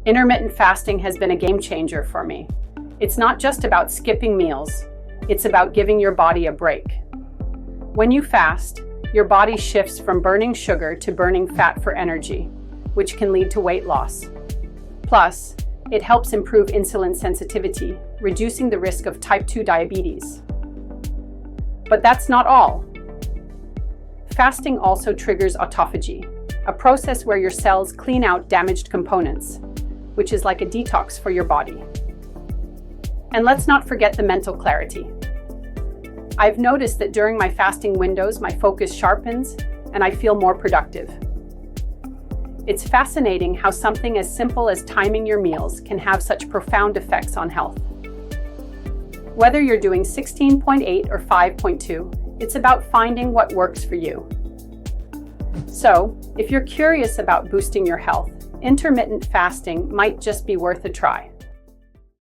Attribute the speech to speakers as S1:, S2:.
S1: Intermittent fasting has been a game changer for me. It's not just about skipping meals, it's about giving your body a break. When you fast, your body shifts from burning sugar to burning fat for energy, which can lead to weight loss. Plus, it helps improve insulin sensitivity, reducing the risk of type 2 diabetes. But that's not all. Fasting also triggers autophagy, a process where your cells clean out damaged components, which is like a detox for your body. And let's not forget the mental clarity. I've noticed that during my fasting windows, my focus sharpens and I feel more productive. It's fascinating how something as simple as timing your meals can have such profound effects on health. Whether you're doing 16.8 or 5.2, it's about finding what works for you. So, if you're curious about boosting your health, intermittent fasting might just be worth a try.